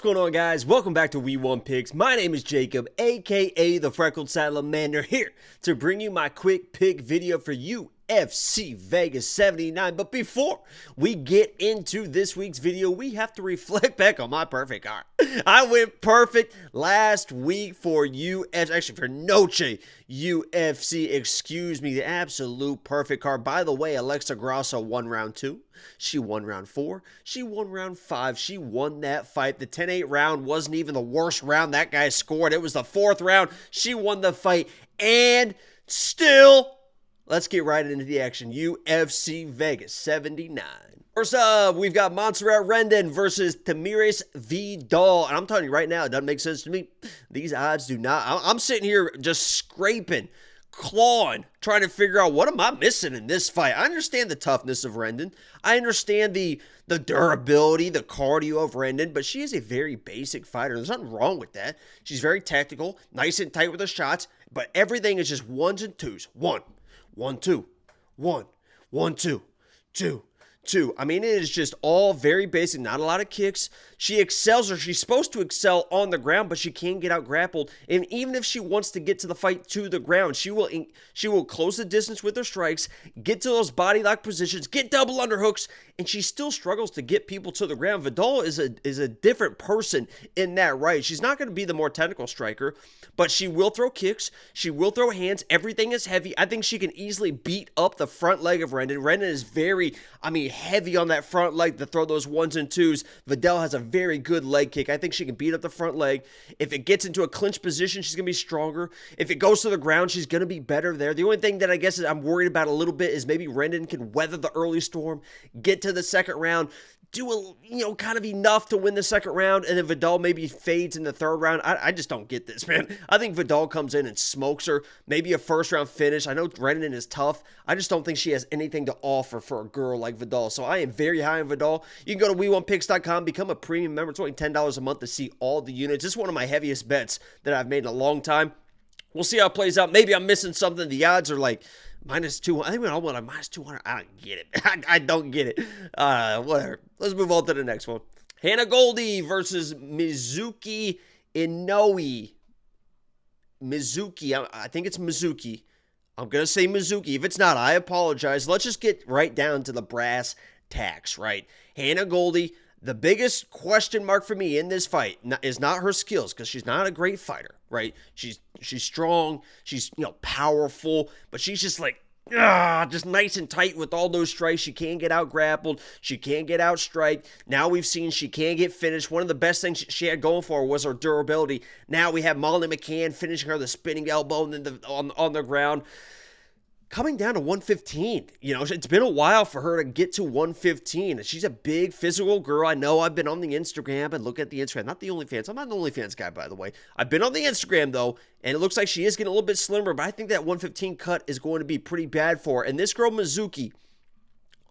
going on, guys? Welcome back to We Won Picks. My name is Jacob, aka the Freckled Salamander, here to bring you my quick pick video for UFC Vegas 79. But before we get into this week's video, we have to reflect back on my perfect card. I went perfect last week for for Noche UFC, excuse me, the absolute perfect card. By the way, Alexa Grasso won round 2. She won round 4. She won round 5. She won that fight. The 10-8 round wasn't even the worst round that guy scored. It was the 4th round. She won the fight. And still, let's get right into the action. UFC Vegas 79. First up, we've got Montserrat Rendon versus Tamires Vidal. And I'm telling you right now, it doesn't make sense to me. These odds do not. I'm sitting here just scraping, clawing, trying to figure out what am I missing in this fight. I understand the toughness of Rendon. I understand the durability, the cardio of Rendon, but she is a very basic fighter. There's nothing wrong with that. She's very tactical, nice and tight with her shots, but everything is just ones and twos. 1, 1, 2, 1, 1, 2, 2. I mean, it is just all very basic, not a lot of kicks. She excels, or she's supposed to excel on the ground, but she can get out grappled. And even if she wants to get to the fight to the ground, she will close the distance with her strikes, get to those body lock positions, get double underhooks, and she still struggles to get people to the ground. Vidal is a different person in that right. She's not going to be the more technical striker, but she will throw kicks. She will throw hands. Everything is heavy. I think she can easily beat up the front leg of Rendon. Rendon is very, heavy on that front leg to throw those 1s and 2s. Vidal has a very good leg kick. I think she can beat up the front leg. If it gets into a clinch position, she's going to be stronger. If it goes to the ground, she's going to be better there. The only thing that I guess I'm worried about a little bit is maybe Rendon can weather the early storm, get to the second round, do kind of enough to win the second round, and then Vidal maybe fades in the third round. I just don't get this, man. I think Vidal comes in and smokes her. Maybe a first round finish. I know Rendon is tough. I just don't think she has anything to offer for a girl like Vidal. So I am very high on Vidal. You can go to WeWantPicks.com, become a premium member. It's only $10 a month to see all the units. This is one of my heaviest bets that I've made in a long time. We'll see how it plays out. Maybe I'm missing something. The odds are like minus 200. I think we all went on minus 200. I don't get it. I don't get it. Whatever. Let's move on to the next one. Hannah Goldy versus Mizuki Inoue. Mizuki. I think it's Mizuki. I'm going to say Mizuki. If it's not, I apologize. Let's just get right down to the brass tacks, right? Hannah Goldy. The biggest question mark for me in this fight is not her skills, because she's not a great fighter, right? She's strong, she's powerful, but she's just just nice and tight with all those strikes. She can't get out grappled. She can't get out striked. Now we've seen she can't get finished. One of the best things she had going for her was her durability. Now we have Molly McCann finishing her the spinning elbow and then on the ground. Coming down to 115, it's been a while for her to get to 115. She's a big physical girl. I know I've been on the Instagram and look at the Instagram, not the OnlyFans. I'm not an OnlyFans guy, by the way. I've been on the Instagram, though, and it looks like she is getting a little bit slimmer, but I think that 115 cut is going to be pretty bad for her. And this girl, Mizuki,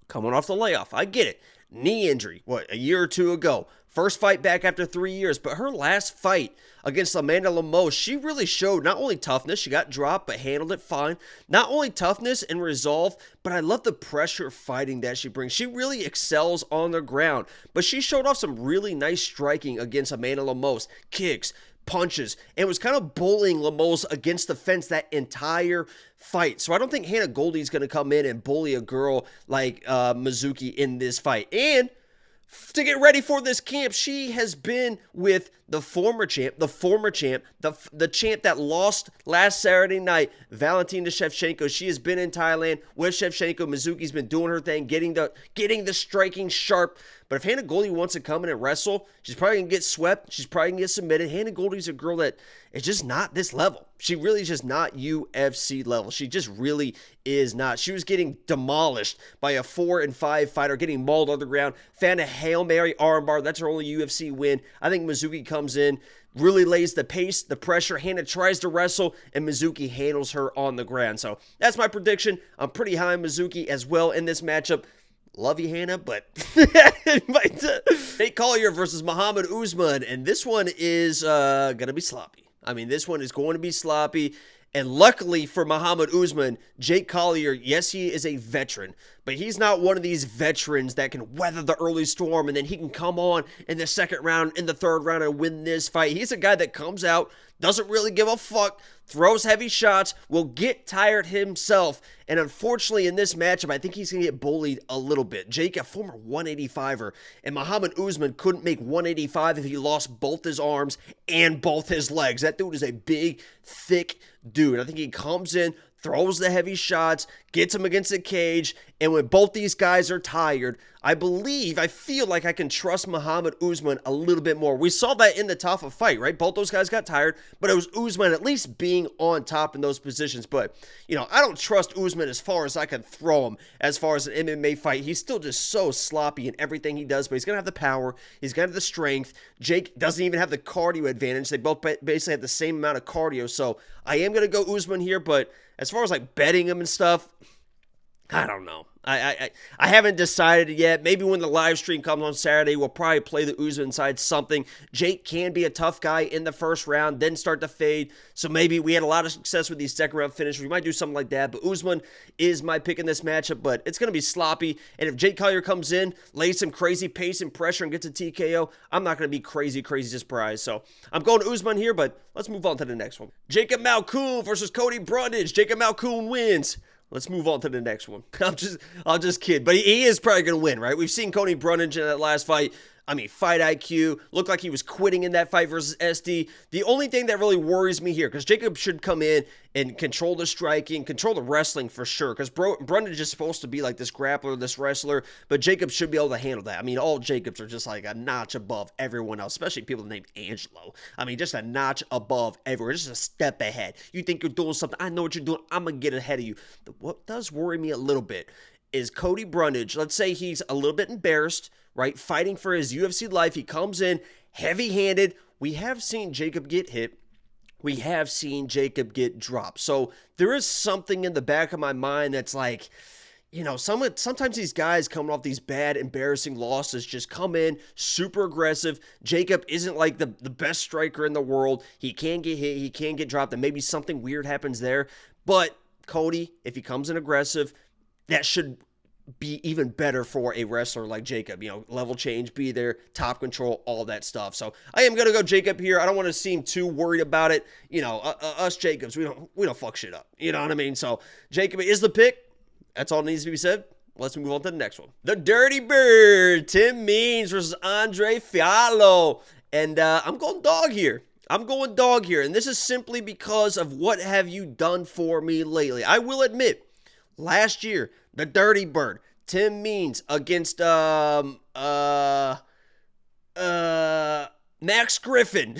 coming off the layoff, I get it. Knee injury, a year or two ago. First fight back after 3 years, but her last fight against Amanda Lemos, she really showed not only toughness, she got dropped, but handled it fine. Not only toughness and resolve, but I love the pressure fighting that she brings. She really excels on the ground, but she showed off some really nice striking against Amanda Lemos. Kicks, punches, and was kind of bullying Lemos against the fence that entire fight. So I don't think Hannah Goldy is going to come in and bully a girl like Mizuki in this fight. And to get ready for this camp, she has been with the former champ, the champ that lost last Saturday night, Valentina Shevchenko. She has been in Thailand with Shevchenko. Mizuki's been doing her thing, getting the striking sharp. But if Hannah Goldy wants to come in and wrestle, she's probably going to get swept. She's probably going to get submitted. Hannah Goldy's a girl that is just not this level. She really is just not UFC level. She just really is not. She was getting demolished by a 4 and 5 fighter, getting mauled on the ground. Found a Hail Mary armbar. That's her only UFC win. I think Mizuki comes in, really lays the pace, the pressure. Hannah tries to wrestle, and Mizuki handles her on the ground. So that's my prediction. I'm pretty high on Mizuki as well in this matchup. Love you, Hannah, but Nate Collier versus Mohammed Usman, and this one is going to be sloppy. This one is going to be sloppy, and luckily for Mohammed Usman, Jake Collier, yes, he is a veteran, but he's not one of these veterans that can weather the early storm and then he can come on in the second round, in the third round, and win this fight. He's a guy that comes out, doesn't really give a fuck, throws heavy shots, will get tired himself, and unfortunately in this matchup, I think he's going to get bullied a little bit. Jake, a former 185er, and Mohammed Usman couldn't make 185 if he lost both his arms and both his legs. That dude is a big, thick dude. I think he comes in, throws the heavy shots, gets him against the cage, and when both these guys are tired, I feel like I can trust Mohammed Usman a little bit more. We saw that in the Tafa fight, right? Both those guys got tired, but it was Usman at least being on top in those positions. But, I don't trust Usman as far as I can throw him as far as an MMA fight. He's still just so sloppy in everything he does, but he's going to have the power. He's going to have the strength. Jake doesn't even have the cardio advantage. They both basically have the same amount of cardio. So I am going to go Usman here, but as far as like betting him and stuff, I don't know. I haven't decided yet. Maybe when the live stream comes on Saturday, we'll probably play the Usman side something. Jake can be a tough guy in the first round, then start to fade. So maybe we had a lot of success with these second round finishes. We might do something like that. But Usman is my pick in this matchup, but it's going to be sloppy. And if Jake Collier comes in, lays some crazy pace and pressure and gets a TKO, I'm not going to be crazy surprised. So I'm going to Usman here, but let's move on to the next one. Jacob Malkoun versus Cody Brundage. Jacob Malkoun wins. Let's move on to the next one. I'll just kid. But he is probably going to win, right? We've seen Cody Brundage in that last fight. Fight IQ. Looked like he was quitting in that fight versus SD. The only thing that really worries me here, because Jacob should come in and control the striking, control the wrestling for sure, because Brundage is supposed to be like this grappler, this wrestler, but Jacob should be able to handle that. All Jacobs are just like a notch above everyone else, especially people named Angelo. Just a notch above everyone, just a step ahead. You think you're doing something, I know what you're doing, I'm going to get ahead of you. But what does worry me a little bit is Cody Brundage. Let's say he's a little bit embarrassed, right? Fighting for his UFC life. He comes in heavy-handed. We have seen Jacob get hit. We have seen Jacob get dropped. So there is something in the back of my mind that's like, sometimes these guys coming off these bad, embarrassing losses just come in super aggressive. Jacob isn't like the best striker in the world. He can get hit. He can get dropped. And maybe something weird happens there. But Cody, if he comes in aggressive, that should be even better for a wrestler like Jacob. Level change, be there, top control, all that stuff. So I am going to go Jacob here. I don't want to seem too worried about it. Us Jacobs, we don't fuck shit up. You know what I mean? So Jacob is the pick. That's all that needs to be said. Let's move on to the next one. The Dirty Bird, Tim Means versus Andre Fialho. And I'm going dog here. And this is simply because of what have you done for me lately. I will admit, last year, the Dirty Bird, Tim Means against Max Griffin.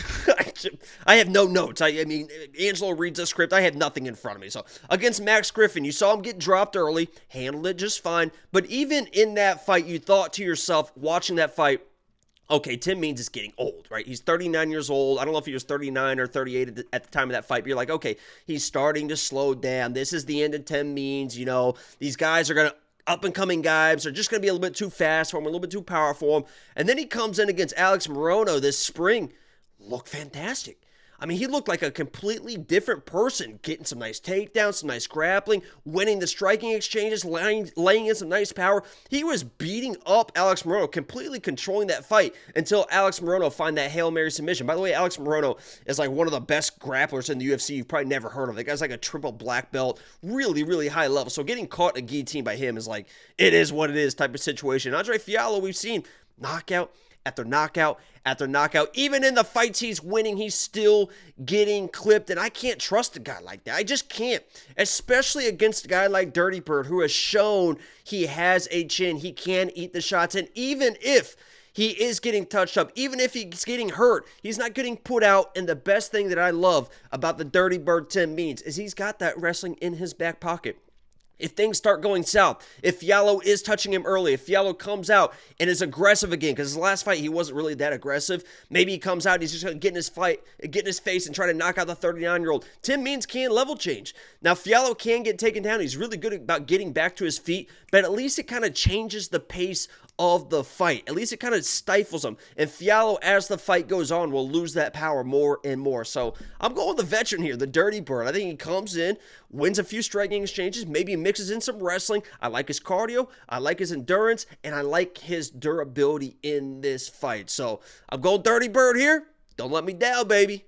I have no notes. Angelo reads the script. I have nothing in front of me. So against Max Griffin, you saw him get dropped early, handled it just fine. But even in that fight, you thought to yourself, watching that fight, okay, Tim Means is getting old, right? He's 39 years old. I don't know if he was 39 or 38 at the time of that fight, but you're like, okay, he's starting to slow down. This is the end of Tim Means. These guys are going to, up-and-coming guys are just going to be a little bit too fast for him, a little bit too powerful for him. And then he comes in against Alex Morono this spring. Looked fantastic. He looked like a completely different person, getting some nice takedowns, some nice grappling, winning the striking exchanges, laying in some nice power. He was beating up Alex Morono, completely controlling that fight until Alex Morono find that Hail Mary submission. By the way, Alex Morono is like one of the best grapplers in the UFC you've probably never heard of. That guy's like a triple black belt, really, really high level. So getting caught in a guillotine by him is like, it is what it is type of situation. Andre Fialho, we've seen knockout after knockout after knockout. Even in the fights he's winning, he's still getting clipped, and I can't trust a guy like that. I just can't, especially against a guy like Dirty Bird, who has shown he has a chin. He can eat the shots, and even if he is getting touched up, even if he's getting hurt, he's not getting put out, and the best thing that I love about the Dirty Bird Tim Means is he's got that wrestling in his back pocket. If things start going south, if Fialho is touching him early, if Fialho comes out and is aggressive again, because his last fight he wasn't really that aggressive, maybe he comes out and he's just going to get in his face and try to knock out the 39-year-old. Tim Means can level change. Now, Fialho can get taken down. He's really good about getting back to his feet, but at least it kind of changes the pace of the fight. At least it kind of stifles him. And Fialho, as the fight goes on, will lose that power more and more. So I'm going with the veteran here, the Dirty Bird. I think he comes in, wins a few striking exchanges, maybe mixes in some wrestling. I like his cardio, I like his endurance, and I like his durability in this fight. So I'm going Dirty Bird here. Don't let me down, baby.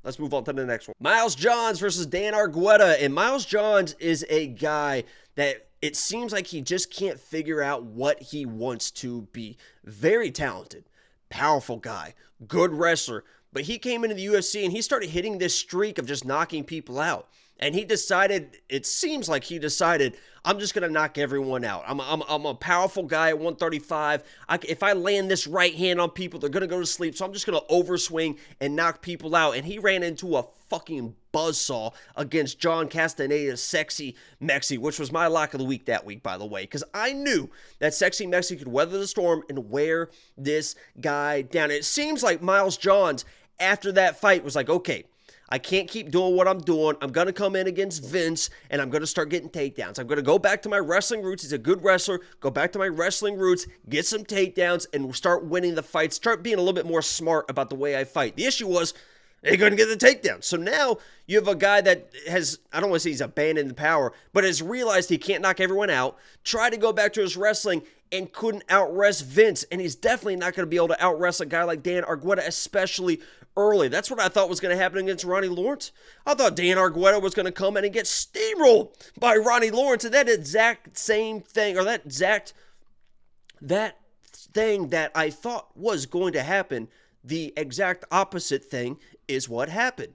Let's move on to the next one. Miles Johns versus Dan Argueta. And Miles Johns is a guy that it seems like he just can't figure out what he wants to be. Very talented, powerful guy, good wrestler. But he came into the UFC and he started hitting this streak of just knocking people out. And he decided, it seems like he decided, I'm just going to knock everyone out. I'm a powerful guy at 135. If I land this right hand on people, they're going to go to sleep. So I'm just going to overswing and knock people out. And he ran into a fucking buzzsaw against John Castaneda's Sexy Mexi, which was my lock of the week that week, by the way. Because I knew that Sexy Mexi could weather the storm and wear this guy down. It seems like Miles Johns, after that fight, was like, okay, I can't keep doing what I'm doing. I'm going to come in against Vince, and I'm going to start getting takedowns. I'm going to go back to my wrestling roots. He's a good wrestler. Go back to my wrestling roots, get some takedowns, and start winning the fights. Start being a little bit more smart about the way I fight. The issue was, he couldn't get the takedown. So now you have a guy that has, I don't want to say he's abandoned the power, but has realized he can't knock everyone out, tried to go back to his wrestling, and couldn't out-wrest Vince. And he's definitely not going to be able to out-wrest a guy like Dan Argueta, especially early. That's what I thought was going to happen against Ronnie Lawrence. I thought Dan Argueta was going to come in and get steamrolled by Ronnie Lawrence. And that exact same thing, or that thing that I thought was going to happen, the exact opposite thing is what happened.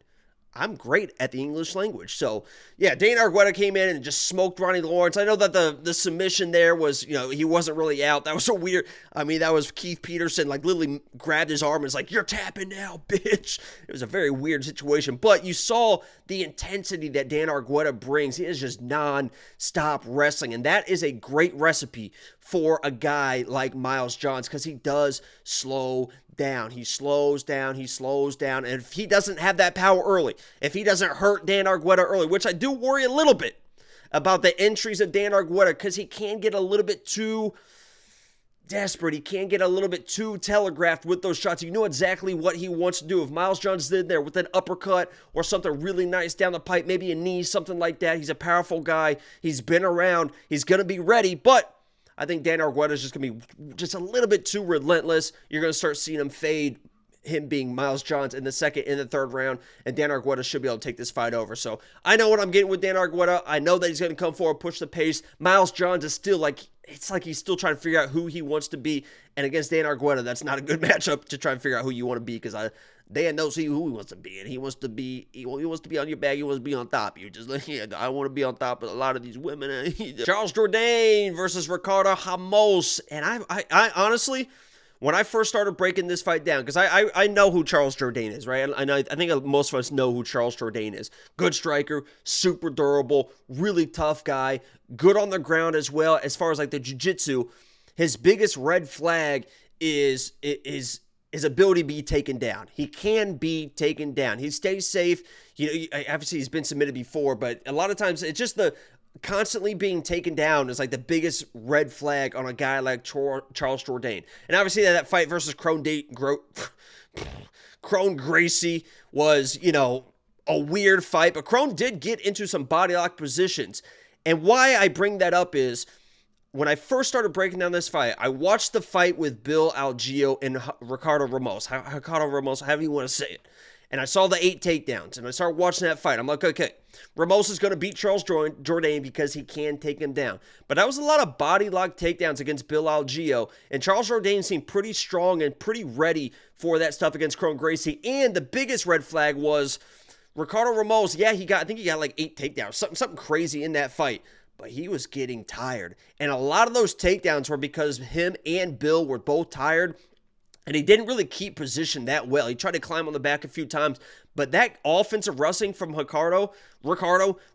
I'm great at the English language. So, yeah, Dan Argueta came in and just smoked Ronnie Lawrence. I know that the submission there was, he wasn't really out. That was so weird. I mean, that was Keith Peterson, literally grabbed his arm and was like, you're tapping now, bitch. It was a very weird situation. But you saw the intensity that Dan Argueta brings. He is just non-stop wrestling. And that is a great recipe for a guy like Miles Johns because he does slow down. He slows down. And if he doesn't have that power early, if he doesn't hurt Dan Argueta early, which I do worry a little bit about the entries of Dan Argueta because he can get a little bit too desperate. He can get a little bit too telegraphed with those shots. You know exactly what he wants to do. If Miles Johns did there with an uppercut or something really nice down the pipe, maybe a knee, something like that. He's a powerful guy. He's been around. He's going to be ready, but I think Dan Argueta is just going to be just a little bit too relentless. You're going to start seeing him fade, him being Miles Johns in the second and the third round, and Dan Argueta should be able to take this fight over. So I know what I'm getting with Dan Argueta. I know that he's going to come forward, push the pace. Miles Johns is still it's like he's still trying to figure out who he wants to be, and against Dan Argueta, that's not a good matchup to try and figure out who you want to be because Dan knows who he wants to be, and he wants to be on your back. He wants to be on top. You just like, yeah, I want to be on top of a lot of these women. Charles Jourdain versus Ricardo Ramos, and I honestly, when I first started breaking this fight down, because I know who Charles Jourdain is, right? And I think most of us know who Charles Jourdain is. Good striker, super durable, really tough guy, good on the ground as well. As far as the jiu-jitsu, his biggest red flag is his ability to be taken down. He can be taken down. He stays safe. Obviously he's been submitted before, but a lot of times it's just the constantly being taken down is the biggest red flag on a guy like Charles Jourdain. And obviously that fight versus Crone Gracie was, a weird fight, but Crone did get into some body lock positions. And why I bring that up is, when I first started breaking down this fight, I watched the fight with Bill Algeo and Ricardo Ramos, however you want to say it. And I saw the 8 takedowns, and I started watching that fight. I'm like, okay, Ramos is going to beat Charles Jourdain because he can take him down. But that was a lot of body lock takedowns against Bill Algeo, and Charles Jourdain seemed pretty strong and pretty ready for that stuff against Crone Gracie. And the biggest red flag was Ricardo Ramos. Yeah, I think he got 8 takedowns, something crazy in that fight. But he was getting tired. And a lot of those takedowns were because him and Bill were both tired. And he didn't really keep position that well. He tried to climb on the back a few times, But that offensive wrestling from Ricardo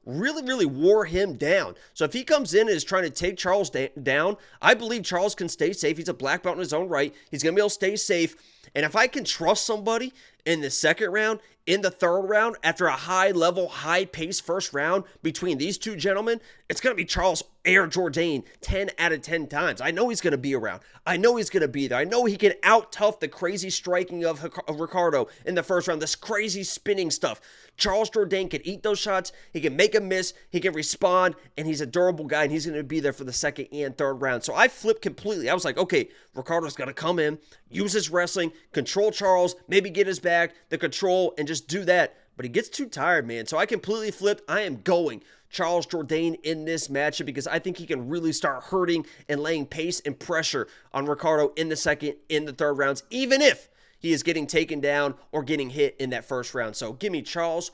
really wore him down. So if he comes in and is trying to take Charles down, I believe Charles can stay safe. He's a black belt in his own right. He's going to be able to stay safe. And if I can trust somebody in the second round, in the third round, after a high-level, high-paced first round between these two gentlemen, it's going to be Charles Jourdain 10 out of 10 times. I know he's going to be around. I know he's going to be there. I know he can out-tough the crazy striking of Ricardo in the first round, this crazy spinning stuff. Charles Jourdain can eat those shots. He can make a miss. He can respond, and he's a durable guy, and he's going to be there for the second and third round. So I flipped completely. I was like, okay, Ricardo's going to come in, use his wrestling, control Charles, maybe get his back, the control, and just do that. But he gets too tired, man. So I completely flipped. I am going Charles Jourdain in this matchup because I think he can really start hurting and laying pace and pressure on Ricardo in the second, in the third rounds, even if he is getting taken down or getting hit in that first round. So give me Charles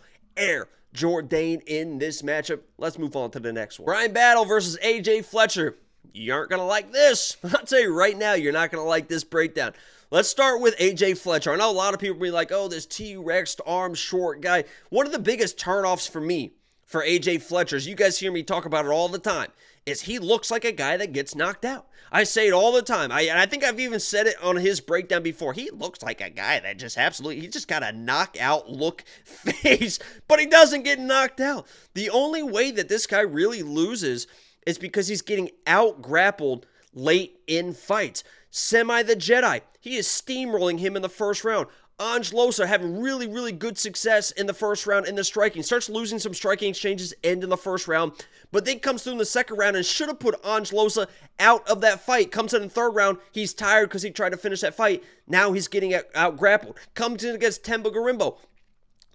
Jourdain in this matchup. Let's move on to the next one. Bryan Battle versus AJ Fletcher. You aren't going to like this. I'll tell you right now, you're not going to like this breakdown. Let's start with AJ Fletcher. I know a lot of people will be like, oh, this T-Rex arm short guy. One of the biggest turnoffs for me for AJ Fletcher, is you guys hear me talk about it all the time, is he looks like a guy that gets knocked out. I say it all the time. I think I've even said it on his breakdown before. He looks like a guy that just absolutely, he just got a knockout look face, but he doesn't get knocked out. The only way that this guy really loses is because he's getting out-grappled late in fights. Semi the Jedi, he is steamrolling him in the first round. Ange Losa having really good success in the first round in the striking. Starts losing some striking exchanges end in the first round, but then comes through in the second round and should have put Ange Losa out of that fight. Comes in the third round, he's tired because he tried to finish that fight. Now he's getting out grappled. Comes in against Temba Garimbo.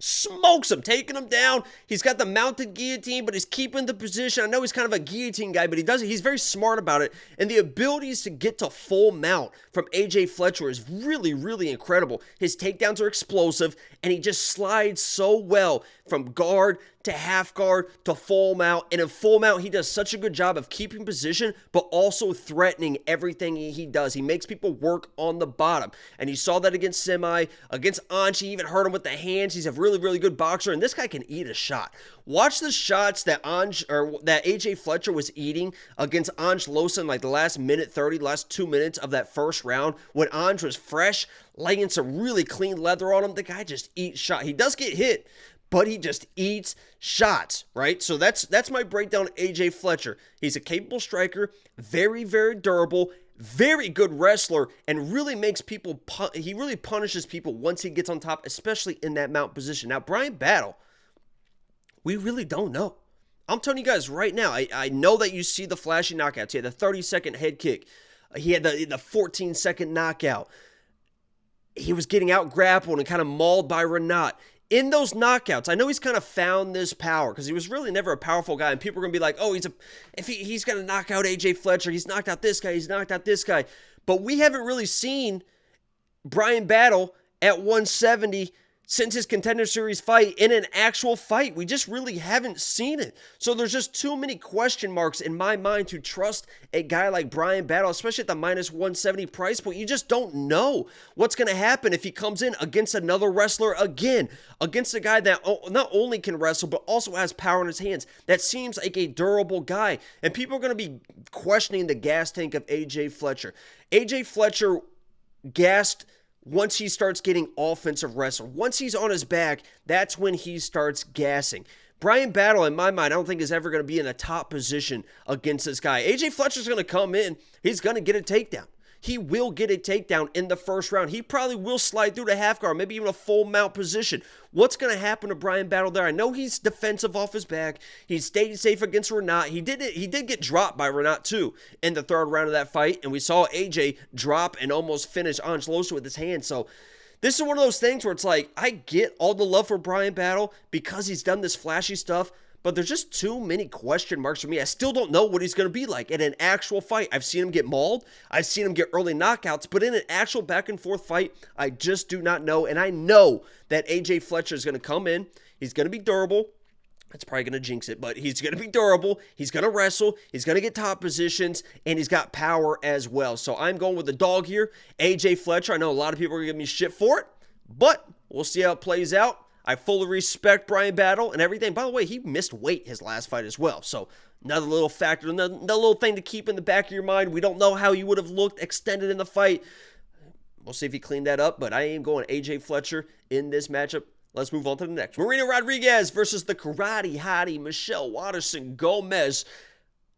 Smokes him, taking him down. He's got the mounted guillotine, but he's keeping the position. I know he's kind of a guillotine guy, but he's very smart about it. And the abilities to get to full mount from AJ Fletcher is really incredible. His takedowns are explosive, and he just slides so well from guard to half guard to full mount. And in full mount, he does such a good job of keeping position, but also threatening everything he does. He makes people work on the bottom. And you saw that against Semi, against Ange. He even hurt him with the hands. He's a really good boxer, and this guy can eat a shot. Watch the shots that AJ Fletcher was eating against Ange Losa in like the last minute 30, last 2 minutes of that first round when Ange was fresh, laying some really clean leather on him. The guy just eats shot. He does get hit, but he just eats shots, right? So that's my breakdown of AJ Fletcher. He's a capable striker, very durable, very good wrestler, and really makes people, he really punishes people once he gets on top, especially in that mount position. Now, Bryan Battle, we really don't know. I'm telling you guys right now, I know that you see the flashy knockouts. He had the 30-second head kick. He had the 14-second knockout. He was getting out grappled and kind of mauled by Renat. In those knockouts, I know he's kind of found this power because he was really never a powerful guy, and people are going to be like, oh, he's going to knock out AJ Fletcher. He's knocked out this guy. He's knocked out this guy. But we haven't really seen Bryan Battle at 170 since his Contender Series fight in an actual fight. We just really haven't seen it. So there's just too many question marks in my mind to trust a guy like Bryan Battle, especially at the minus 170 price point. You just don't know what's going to happen if he comes in against another wrestler again, against a guy that not only can wrestle, but also has power in his hands. That seems like a durable guy. And people are going to be questioning the gas tank of AJ Fletcher. AJ Fletcher gassed once he starts getting offensive wrestling. Once he's on his back, that's when he starts gassing. Bryan Battle, in my mind, I don't think is ever going to be in a top position against this guy. AJ Fletcher's going to come in. He's going to get a takedown. He will get a takedown in the first round. He probably will slide through the half guard, maybe even a full mount position. What's going to happen to Bryan Battle there? I know he's defensive off his back. He stayed safe against Renat. He did get dropped by Renat too in the third round of that fight, and we saw AJ drop and almost finish Ange Losa with his hand. So this is one of those things where it's like, I get all the love for Bryan Battle because he's done this flashy stuff, but there's just too many question marks for me. I still don't know what he's going to be like in an actual fight. I've seen him get mauled. I've seen him get early knockouts. But in an actual back-and-forth fight, I just do not know. And I know that AJ Fletcher is going to come in. He's going to be durable. That's probably going to jinx it, but he's going to be durable. He's going to wrestle. He's going to get top positions, and he's got power as well. So I'm going with the dog here, AJ Fletcher. I know a lot of people are going to give me shit for it, but we'll see how it plays out. I fully respect Bryan battle and everything. By the way, he missed weight his last fight as well. So another little factor, another little thing to keep in the back of your mind. We don't know how he would have looked extended in the fight. We'll see if he cleaned that up, but I am going AJ Fletcher in this matchup. Let's move on to the next. Marina Rodriguez versus the karate hottie Michelle Waterson Gomez.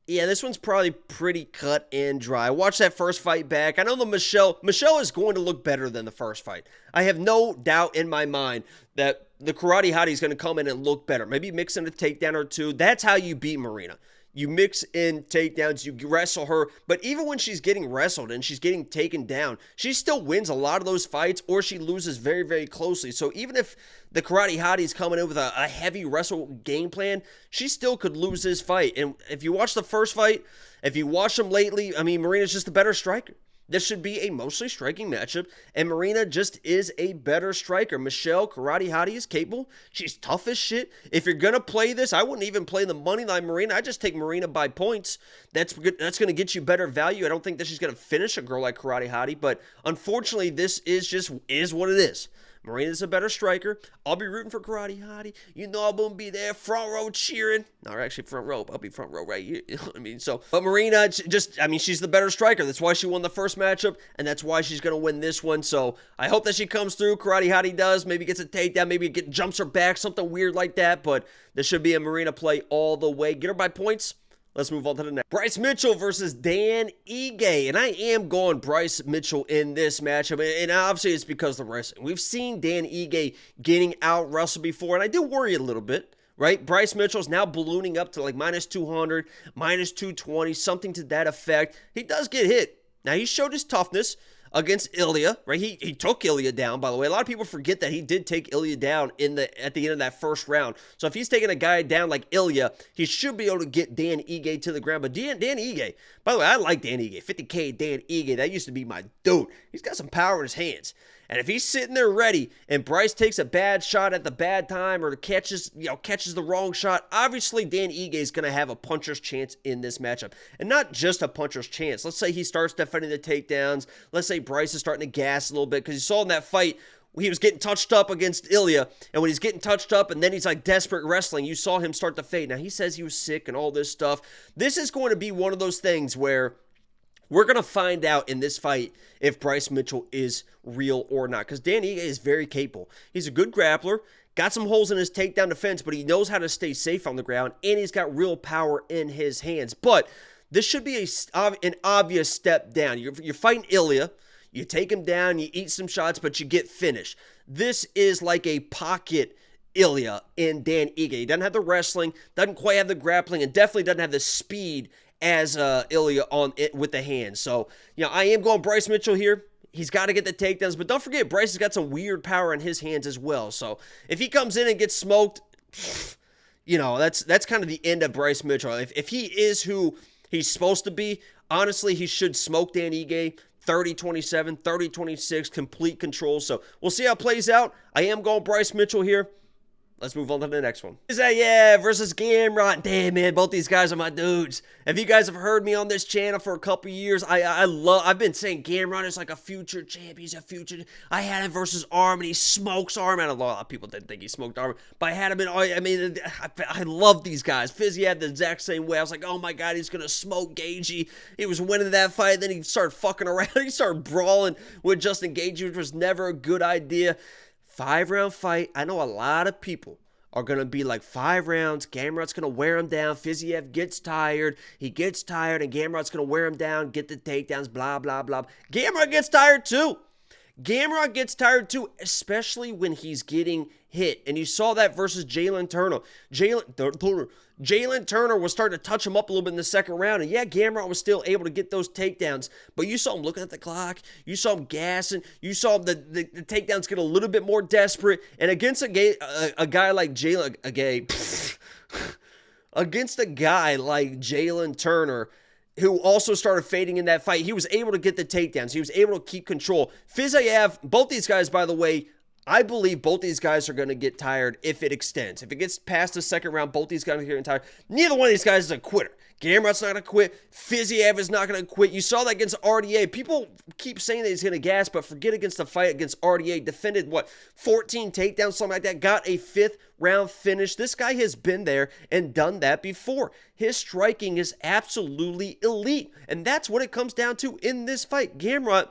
Yeah, this one's probably pretty cut and dry. Watch that first fight back. I know the Michelle is going to look better than the first fight. I have no doubt in my mind that the karate hottie is going to come in and look better. Maybe mix in a takedown or two. That's how you beat Marina. You mix in takedowns, you wrestle her, but even when she's getting wrestled and she's getting taken down, she still wins a lot of those fights, or she loses very, very closely. So even if the karate hottie is coming in with a heavy wrestle game plan, she still could lose this fight. And if you watch the first fight, if you watch them lately, I mean, Marina's just a better striker. This should be a mostly striking matchup, and Marina just is a better striker. Michelle, karate hottie, is capable. She's tough as shit. If you're going to play this, I wouldn't even play the money line Marina. I just take Marina by points. That's going to get you better value. I don't think that she's going to finish a girl like karate hottie, but unfortunately, this is what it is. Marina's a better striker. I'll be rooting for karate hottie. You know I'm going to be there, front row cheering. No, actually front row. I'll be front row right here. You know what I mean? So, but Marina, she's the better striker. That's why she won the first matchup, and that's why she's going to win this one. So, I hope that she comes through. Karate hottie does. Maybe gets a takedown. Maybe jumps her back. Something weird like that. But this should be a Marina play all the way. Get her by points. Let's move on to the next. Bryce Mitchell versus Dan Ige. And I am going Bryce Mitchell in this matchup. And obviously it's because of the wrestling. We've seen Dan Ige getting out-wrestled before. And I do worry a little bit, right? Bryce Mitchell's now ballooning up to like minus 200, minus 220, something to that effect. He does get hit. Now, he showed his toughness against Ilya, right? He took Ilya down, by the way. A lot of people forget that he did take Ilya down at the end of that first round. So if he's taking a guy down like Ilya, he should be able to get Dan Ige to the ground. But Dan Ige, by the way, I like Dan Ige. 50K Dan Ige, that used to be my dude. He's got some power in his hands. And if he's sitting there ready and Bryce takes a bad shot at the bad time or catches the wrong shot, obviously Dan Ige is going to have a puncher's chance in this matchup. And not just a puncher's chance. Let's say he starts defending the takedowns. Let's say Bryce is starting to gas a little bit, because you saw in that fight, he was getting touched up against Ilya, and when he's getting touched up and then he's like desperate wrestling, you saw him start to fade. Now, he says he was sick and all this stuff. This is going to be one of those things where we're going to find out in this fight if Bryce Mitchell is real or not, because Dan Ige is very capable. He's a good grappler, got some holes in his takedown defense, but he knows how to stay safe on the ground, and he's got real power in his hands. But this should be an obvious step down. You're fighting Ilya. You take him down, you eat some shots, but you get finished. This is like a pocket Ilya in Dan Ige. He doesn't have the wrestling, doesn't quite have the grappling, and definitely doesn't have the speed as Ilya on it with the hands. So, I am going Bryce Mitchell here. He's got to get the takedowns, but don't forget, Bryce has got some weird power in his hands as well. So, if he comes in and gets smoked, that's kind of the end of Bryce Mitchell. If he is who he's supposed to be, honestly, he should smoke Dan Ige. 30-27, 30-26, complete control. So we'll see how it plays out. I am going Bryce Mitchell here. Let's move on to the next one. Fiziev versus Gamrot. Damn, man, both these guys are my dudes. If you guys have heard me on this channel for a couple years, I've been saying Gamrot is like a future champ. He's a future. I had him versus Arm, and he smokes Arm. And a lot of people didn't think he smoked Arm, but I had him in. I love these guys. Fiziev the exact same way. I was like, oh my god, he's gonna smoke Gaethje. He was winning that fight, then he started fucking around. He started brawling with Justin Gaethje, which was never a good idea. 5-round fight. I know a lot of people are going to be like 5 rounds. Gamrot's going to wear him down. Fiziev gets tired. He gets tired, and Gamrot's going to wear him down, get the takedowns, blah, blah, blah. Gamrot gets tired too. Gamrot gets tired too, especially when he's getting hit. And you saw that versus Jalen Turner. Jalen Turner was starting to touch him up a little bit in the second round. And yeah, Gamrot was still able to get those takedowns. But you saw him looking at the clock. You saw him gassing. You saw the takedowns get a little bit more desperate. And against a guy like against a guy like Jalen Turner, who also started fading in that fight, he was able to get the takedowns. He was able to keep control. Fiziev, both these guys, by the way, I believe both these guys are going to get tired if it extends. If it gets past the second round, both these guys are getting tired. Neither one of these guys is a quitter. Gamrot's not going to quit. Fiziev is not going to quit. You saw that against RDA. People keep saying that he's going to gas, but forget against the fight against RDA. Defended, 14 takedowns, something like that. Got a 5th round finish. This guy has been there and done that before. His striking is absolutely elite, and that's what it comes down to in this fight. Gamrot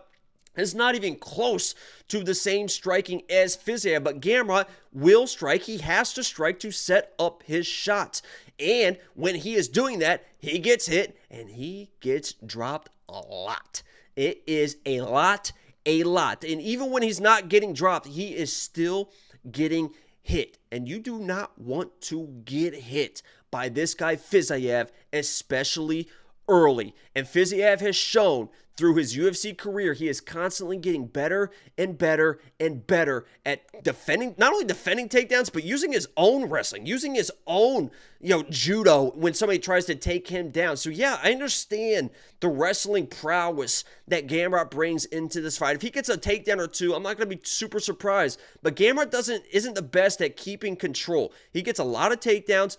is not even close to the same striking as Fiziev, but Gamrot will strike. He has to strike to set up his shots. And when he is doing that, he gets hit and he gets dropped a lot. It is a lot. And even when he's not getting dropped, he is still getting hit. And you do not want to get hit by this guy Fiziev, especially early. And Fiziev has shown through his UFC career, he is constantly getting better and better and better at defending, not only defending takedowns, but using his own wrestling, using his own, judo when somebody tries to take him down. So yeah, I understand the wrestling prowess that Gamrot brings into this fight. If he gets a takedown or two, I'm not going to be super surprised. But Gamrot isn't the best at keeping control. He gets a lot of takedowns,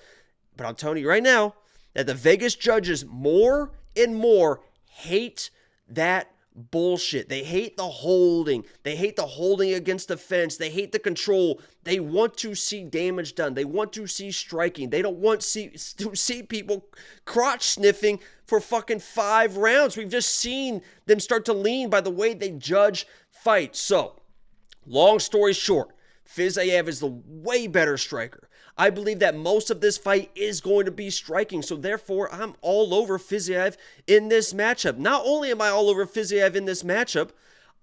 but I'm telling you right now that the Vegas judges more and more hate that bullshit. They hate the holding. They hate the holding against the fence. They hate the control. They want to see damage done. They want to see striking. They don't want to see people crotch sniffing for fucking 5 rounds. We've just seen them start to lean by the way they judge fights. So, long story short, Fiziev is the way better striker. I believe that most of this fight is going to be striking, so therefore I'm all over Fiziev in this matchup. Not only am I all over Fiziev in this matchup,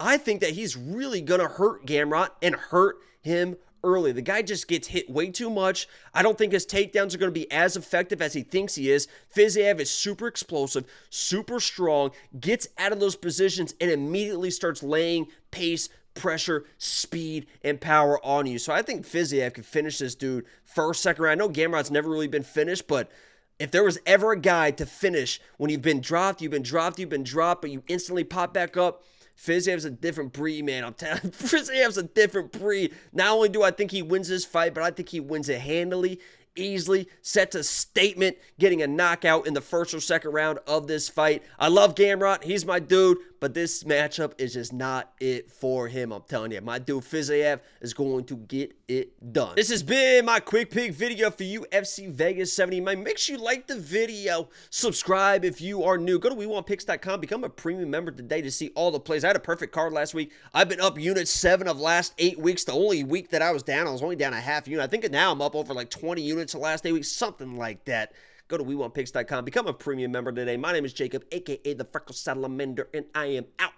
I think that he's really going to hurt Gamrot and hurt him early. The guy just gets hit way too much. I don't think his takedowns are going to be as effective as he thinks he is. Fiziev is super explosive, super strong, gets out of those positions and immediately starts laying pace, pressure, speed, and power on you. So I think Fiziev can finish this dude first, second round. I know Gamrot's never really been finished, but if there was ever a guy to finish when you've been dropped, but you instantly pop back up, Fiziev's a different breed, man. I'm telling you, Fiziev's a different breed. Not only do I think he wins this fight, but I think he wins it handily, easily, sets a statement, getting a knockout in the first or second round of this fight. I love Gamrot. He's my dude, but this matchup is just not it for him. I'm telling you, my dude Fiziev is going to get it done. This has been my quick pick video for UFC Vegas 79. Make sure you like the video, subscribe if you are new. Go to WeWantPicks.com, become a premium member today to see all the plays. I had a perfect card last week. I've been up unit 7 of last 8 weeks. The only week that I was only down a half unit. I think now I'm up over like 20 units the last 8 weeks, something like that. Go to WeWantPicks.com, become a premium member today. My name is Jacob, a.k.a. the Freckle Salamander, and I am out.